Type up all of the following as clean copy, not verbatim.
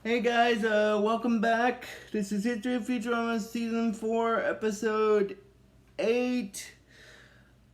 Hey guys, welcome back. This is History of Futurama Season 4, Episode 8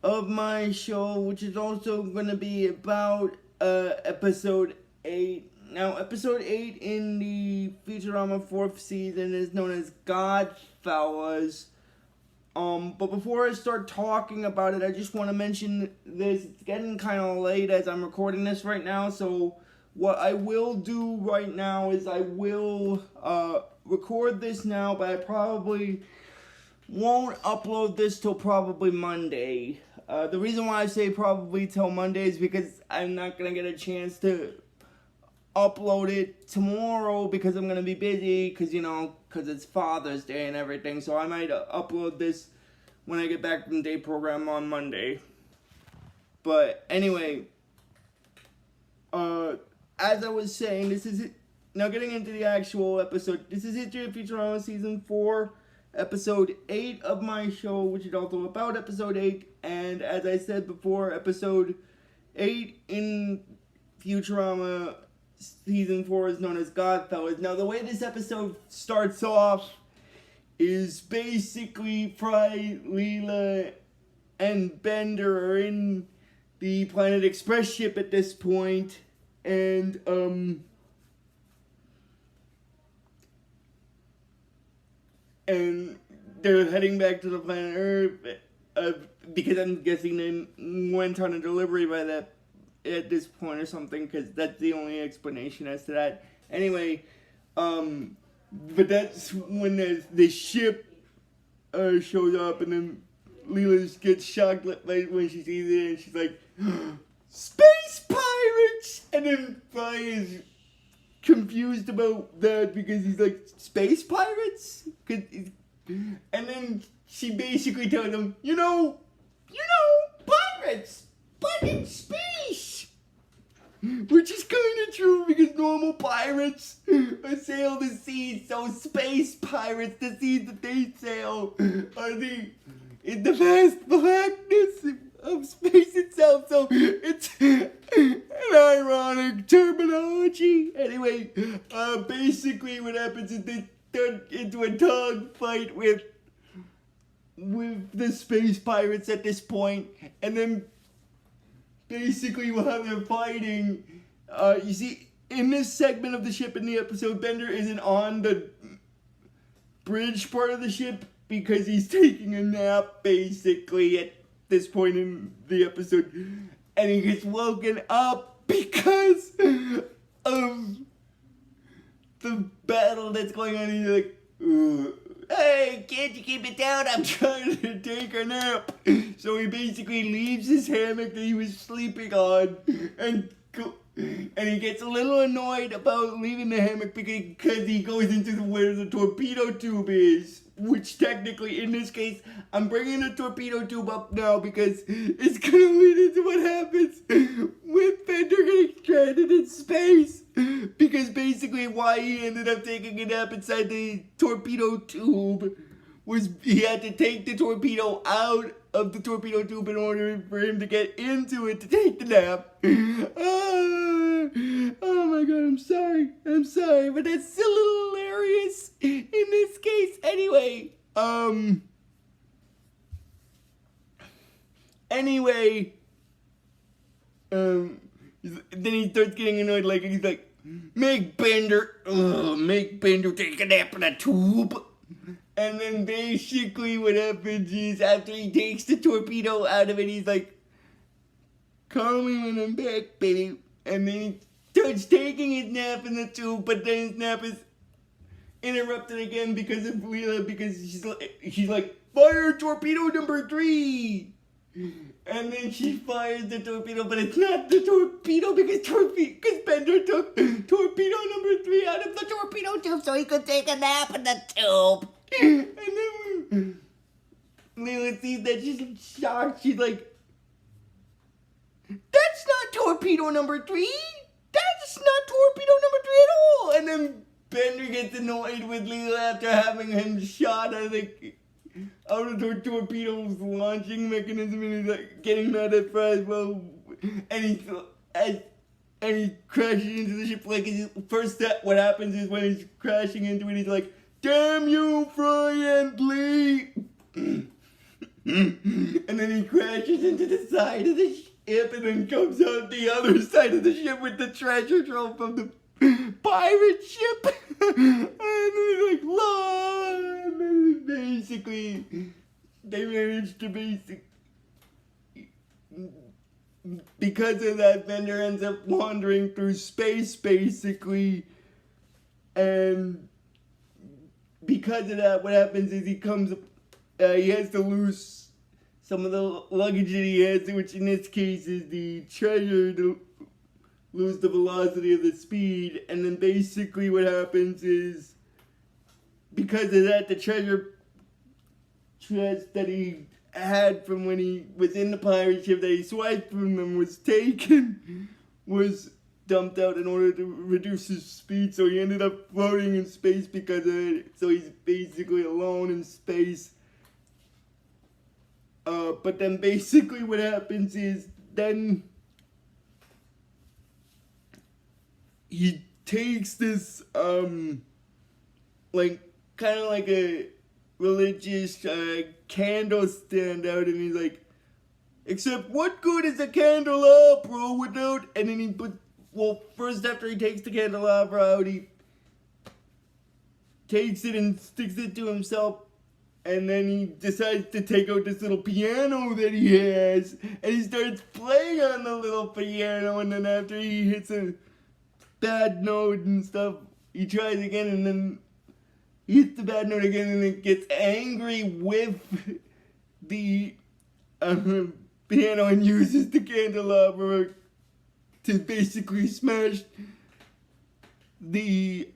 of my show, which is also going to be about Episode 8. Now, Episode 8 in the Futurama 4th season is known as Godfellas. But before I start talking about it, I just want to mention this. It's getting kind of late as I'm recording this right now, so what I will do right now is I will record this now, but I probably won't upload this till probably Monday. The reason why I say probably till Monday is because I'm not going to get a chance to upload it tomorrow because I'm going to be busy because it's Father's Day and everything. So I might upload this when I get back from the day program on Monday. But anyway, as I was saying, this is it. Now getting into the actual episode, this is History of Futurama Season 4, Episode 8 of my show, which is also about Episode 8. And as I said before, Episode 8 in Futurama Season 4 is known as Godfellas. Now the way this episode starts off is basically Fry, Leela, and Bender are in the Planet Express ship at this point. And they're heading back to the planet Earth because I'm guessing they went on a delivery by that at this point or something, because that's the only explanation as to that. Anyway, but that's when the ship shows up, and then Leela gets shocked when she sees it, and she's like, "Space pirates!" And then Fry is confused about that because he's like, "Space pirates?" And then she basically tells him, you know, pirates, but in space. Which is kind of true because normal pirates sail the seas, so space pirates, the seas that they sail, are in the vast blackness of space itself, so it's an ironic terminology. Anyway, basically what happens is they turn into a dog fight with the space pirates at this point, and then basically while they're fighting, you see, in this segment of the ship in the episode, Bender isn't on the bridge part of the ship because he's taking a nap, basically, at this point in the episode, and he gets woken up because of the battle that's going on, and he's like, "Hey, can't you keep it down? I'm trying to take a nap." So he basically leaves his hammock that he was sleeping on and he gets a little annoyed about leaving the hammock because he goes into where the torpedo tube is, which technically in this case I'm bringing the torpedo tube up now because it's gonna lead into what happens with Bender getting stranded in space, because basically why he ended up taking a nap inside the torpedo tube was he had to take the torpedo out of the torpedo tube in order for him to get into it to take the nap. Oh my god, I'm sorry, but that's a little hilarious in this case. Anyway, then he starts getting annoyed, like, he's like, make Bender take a nap in a tube. And then basically what happens is after he takes the torpedo out of it, he's like, "Call me when I'm back, baby." And then he starts taking his nap in the tube, but then his nap is interrupted again because of Leela, because she's like, "Fire torpedo number 3!" And then she fires the torpedo, but it's not the torpedo because Bender took torpedo number 3 out of the torpedo tube so he could take a nap in the tube. And then Leela sees that, she's shocked. She's like, "That's not torpedo number 3. That's not torpedo number 3 at all." And then Bender gets annoyed with Leela after having him shot out of the torpedo's launching mechanism, and he's like getting mad at Fry as well. And and he crashes into the ship. Like, first step, what happens is when he's crashing into it, he's like, "Damn you, Fry and Lee!" And then he crashes into the side of the ship and then comes out the other side of the ship with the treasure trove from the pirate ship. And then he's like, "Lord!" And then basically, they managed to because of that, Bender ends up wandering through space, basically. And because of that, what happens is he has to lose some of the luggage that he has, which in this case is the treasure, to lose the velocity of the speed. And then basically what happens is, because of that, the treasure chest that he had from when he was in the pirate ship that he swiped from them was dumped out in order to reduce his speed, so he ended up floating in space because of it. So he's basically alone in space. But then basically what happens is then he takes this like kind of like a religious candle stand out, and he's like, "Except what good is a candelabra without?" And then he first after he takes the candelabra out, he takes it and sticks it to himself, and then he decides to take out this little piano that he has, and he starts playing on the little piano, and then after he hits a bad note and stuff, he tries again, and then he hits the bad note again, and it gets angry with the piano and uses the candelabra to basically smash the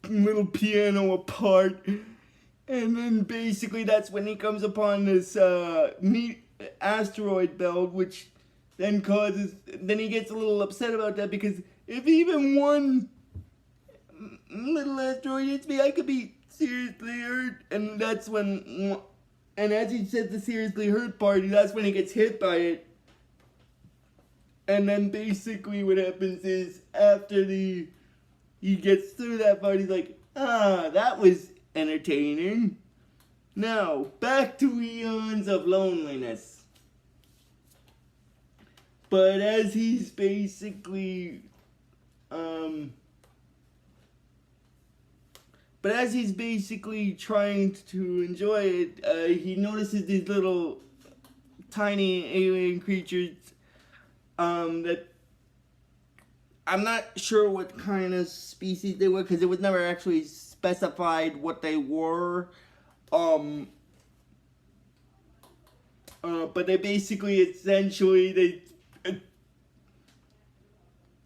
little piano apart. And then basically that's when he comes upon this asteroid belt, which then he gets a little upset about that, because if even one little asteroid hits me, I could be seriously hurt. And that's when, and as he says the seriously hurt part, that's when he gets hit by it. And then basically what happens is, after he gets through that part, he's like, that was entertaining. Now, back to Eons of Loneliness. But as he's basically, trying to enjoy it, he notices these little tiny alien creatures that I'm not sure what kind of species they were, because it was never actually specified what they were. But they basically, essentially, they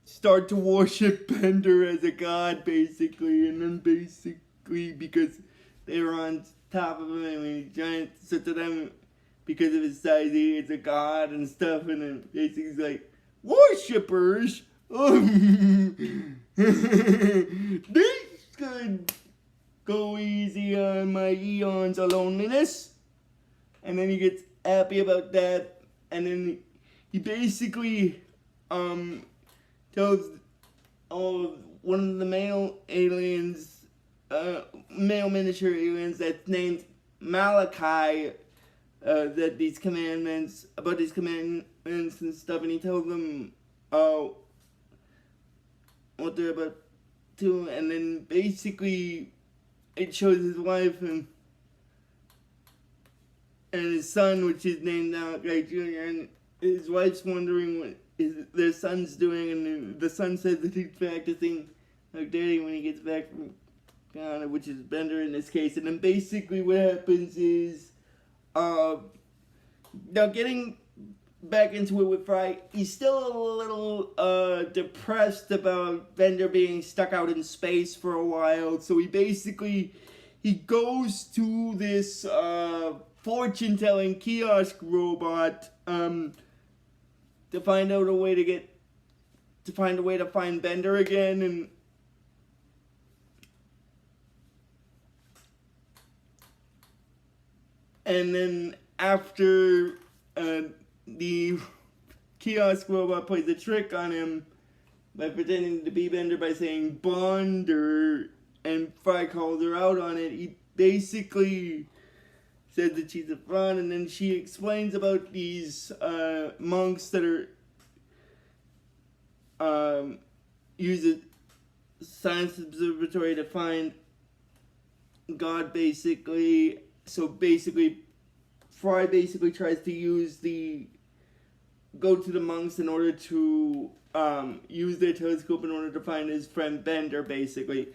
start to worship Bender as a god, basically, and then basically, because they were on top of him, and he's giant, so to them, because of his size, he is a god and stuff, and then basically he's like, "Worshippers? They could go easy on my eons of loneliness." And then he gets happy about that, and then he basically tells one of the male aliens, male miniature aliens that's named Malachi, that these commandments and stuff, and he tells them what they're about to, and then basically it shows his wife and his son, which is named Malachi Jr., and his wife's wondering what their son's doing, and the son says that he's practicing like daddy when he gets back from Ghana, which is Bender in this case. And then basically what happens is, now getting back into it with Fry, he's still a little depressed about Bender being stuck out in space for a while, so he goes to this fortune-telling kiosk robot to find a way to find Bender again, And then after the kiosk robot plays a trick on him by pretending to be Bender by saying Bonder, and Fry calls her out on it, he basically says that she's a fraud, and then she explains about these monks that are use a science observatory to find God, basically. So basically, Fry basically tries to go to the monks in order to use their telescope in order to find his friend Bender, basically.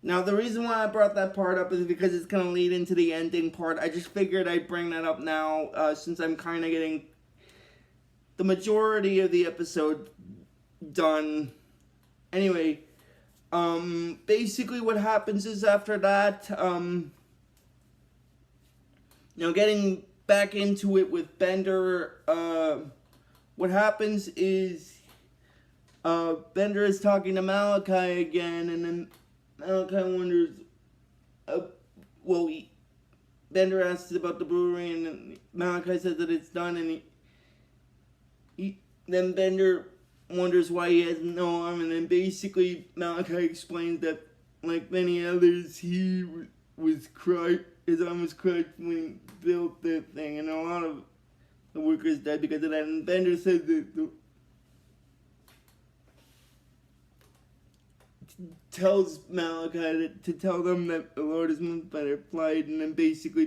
Now, the reason why I brought that part up is because it's going to lead into the ending part. I just figured I'd bring that up now, since I'm kind of getting the majority of the episode done. Anyway, basically what happens is after that, getting back into it with Bender, what happens is, Bender is talking to Malachi again, and then Malachi wonders, Bender asks about the brewery, and then Malachi says that it's done, and then Bender wonders why he has no arm, and then basically Malachi explains that, like many others, he was crushed, his arm was crushed when he built the thing, and a lot of the workers died because of that, and Bender says that tells Malachi to tell them that the Lord is moved by their plight, and then basically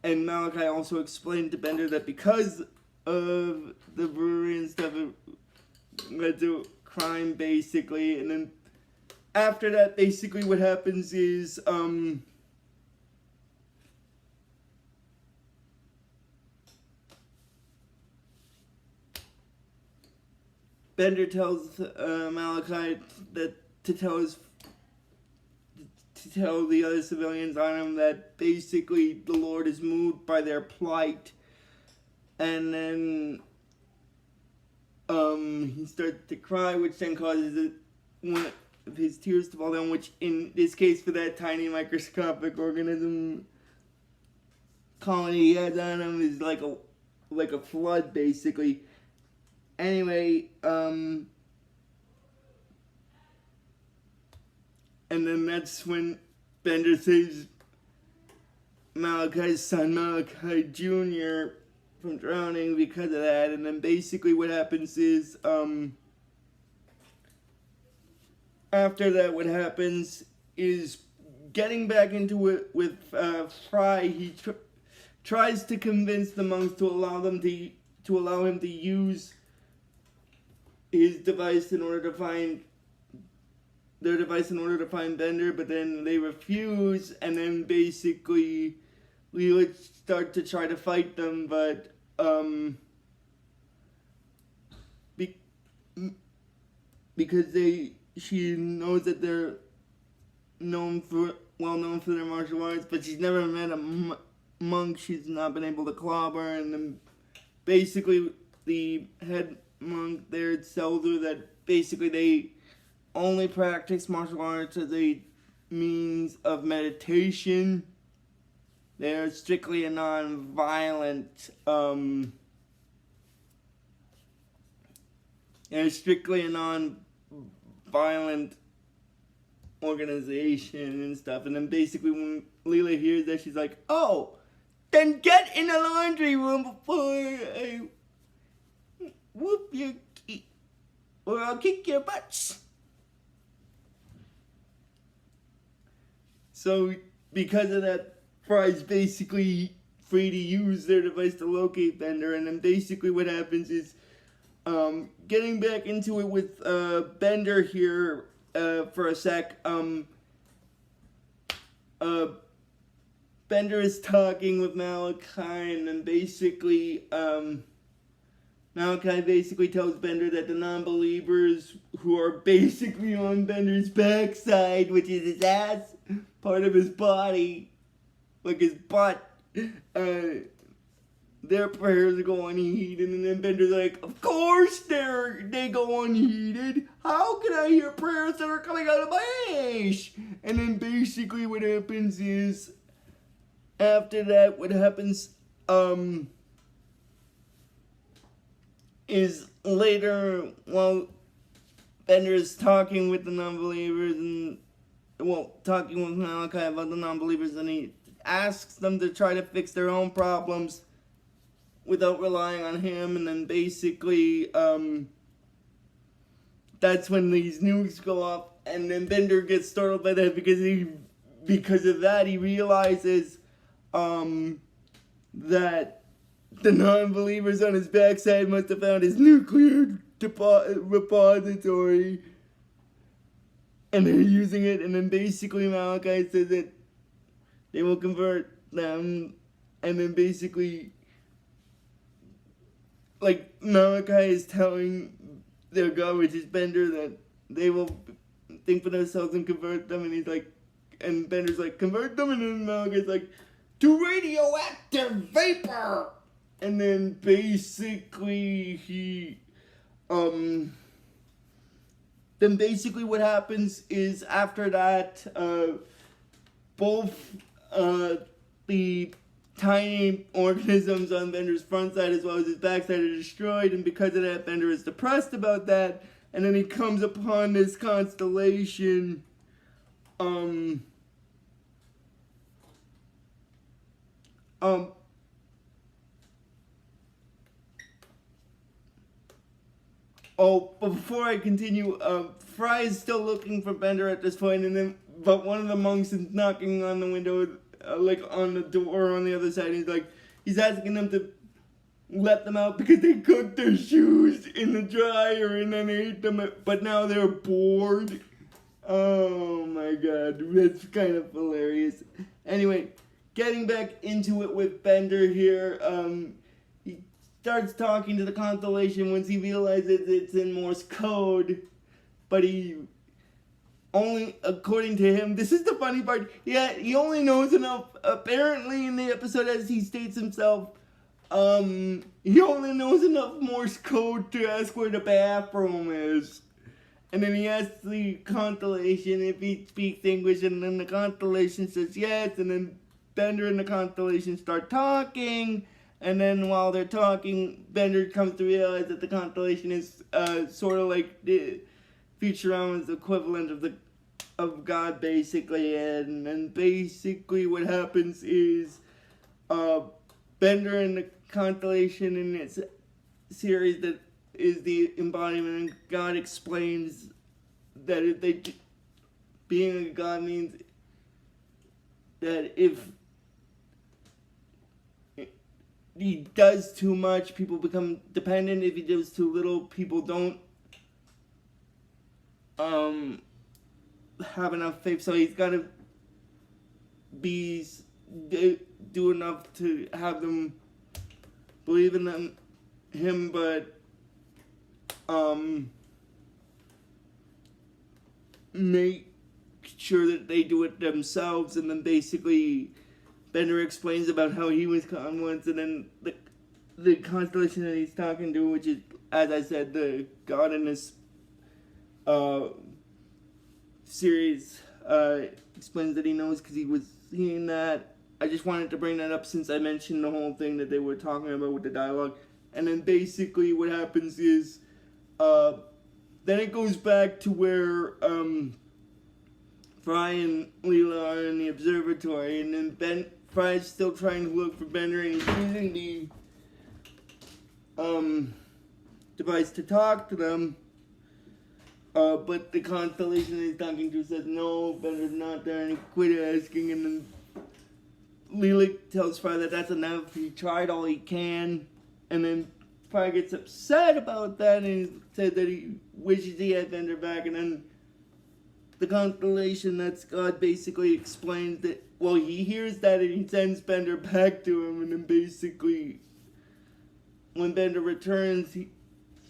and Malachi also explained to Bender that because of the brewery and stuff, it led to crime, basically, and then after that, basically what happens is, Bender tells Malachi that to tell the other civilians on him that basically the Lord is moved by their plight, and then he starts to cry, which then causes one of his tears to fall down, which in this case for that tiny microscopic organism colony he has on him is like a flood, basically. Anyway, and then that's when Bender saves Malachi's son, Malachi Jr., from drowning because of that. And then basically what happens is, after that, what happens is getting back into it with Fry. He tries to convince the monks to allow him to use his device in order to find Bender, but then they refuse, and then basically Leela start to try to fight them, but because she knows that they're well known for their martial arts, but she's never met a monk. She's not been able to clobber, and then basically the head monk there tells her that basically they only practice martial arts as a means of meditation. They're strictly a non-violent organization and stuff. And then basically when Leela hears that, she's like, "Oh, then get in the laundry room before I whoop your or I'll kick your butts." So because of that, Fry's basically free to use their device to locate Bender, and then basically what happens is, getting back into it with Bender here for a sec, Bender is talking with Malachi, and then basically, Malachi basically tells Bender that the non-believers who are basically on Bender's backside, which is his ass, part of his body, like his butt, their prayers go unheeded, and then Bender's like, "Of course they go unheeded. How can I hear prayers that are coming out of my ass?" And then basically what happens is, after that, what happens is later, while Bender is talking with the non-believers and, talking with Malachi about the non-believers, and he asks them to try to fix their own problems without relying on him, and then basically, that's when these nukes go off, and then Bender gets startled by that because of that, he realizes, that the non-believers on his backside must have found his nuclear repository, and they're using it, and then basically Malachi says that they will convert them, and then basically, like, Malachi is telling their god, which is Bender, that they will think for themselves and convert them, and he's like, and Bender's like, convert them, and then Malachi's like, to radioactive vapor! And then basically then basically what happens is after that, both the tiny organisms on Bender's front side as well as his back side are destroyed, and because of that, Bender is depressed about that, and then he comes upon this constellation, but before I continue, Fry is still looking for Bender at this point, but one of the monks is knocking on the window, like on the door on the other side. He's asking them to let them out because they cooked their shoes in the dryer and then ate them, but now they're bored. Oh my god, that's kind of hilarious. Anyway, getting back into it with Bender here, he starts talking to the constellation once he realizes it's in Morse code, but he only, according to him, this is the funny part, he only knows enough, apparently in the episode as he states himself, he only knows enough Morse code to ask where the bathroom is. And then he asks the constellation if he speaks English, and then the constellation says yes, and then Bender and the constellation start talking, and then while they're talking, Bender comes to realize that the constellation is sort of like the Futurama's equivalent of God, basically, and then basically what happens is Bender and the constellation in its series that is the embodiment, and God explains that being a God means that if he does too much, people become dependent. If he does too little, people don't have enough faith. So he's got to do enough to have them believe in him, but make sure that they do it themselves. And then basically Bender explains about how he was caught once, and then the constellation that he's talking to, which is, as I said, the God in this series, explains that he knows because he was seeing that. I just wanted to bring that up since I mentioned the whole thing that they were talking about with the dialogue. And then basically what happens is, then it goes back to where Fry and Leela are in the observatory, and then Fry's still trying to look for Bender, and he's using the device to talk to them, but the constellation he's talking to says no, Bender's not there, and he quit asking, and then Leela tells Fry that that's enough, he tried all he can, and then Fry gets upset about that, and he said that he wishes he had Bender back, and then the constellation, that's God, basically explains that, well, he hears that and he sends Bender back to him, and then basically when Bender returns,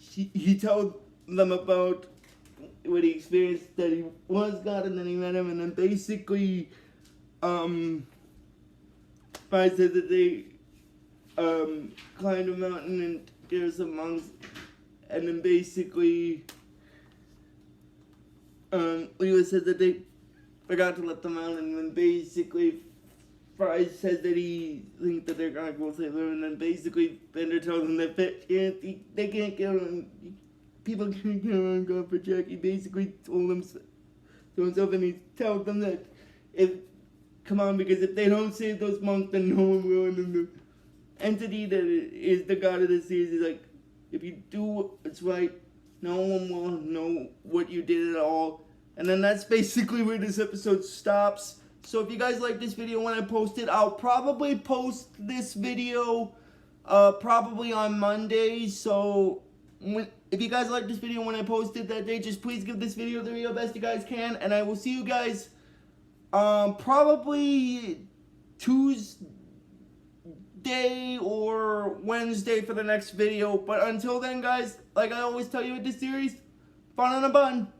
he told them about what he experienced, that he was God, and then he met him, and then basically Fry said that they climbed a mountain and there's some monks, and then basically Leela said that they forgot to let them out, and then basically Fry says that he thinks that they're gonna go Sailor, and then basically Bender tells him that they can't kill him. People can't kill him. God for Jack. He basically told him to himself, and he tells them that come on, because if they don't save those monks, then no one will. And then the entity that is the god of the seas is like, if you do what's right, no one will know what you did at all. And then that's basically where this episode stops. So if you guys like this video when I post it, I'll probably post this video probably on Monday. So if you guys like this video when I post it that day, just please give this video the real best you guys can. And I will see you guys probably Tuesday or Wednesday for the next video. But until then, guys, like I always tell you with this series, fun on a bun.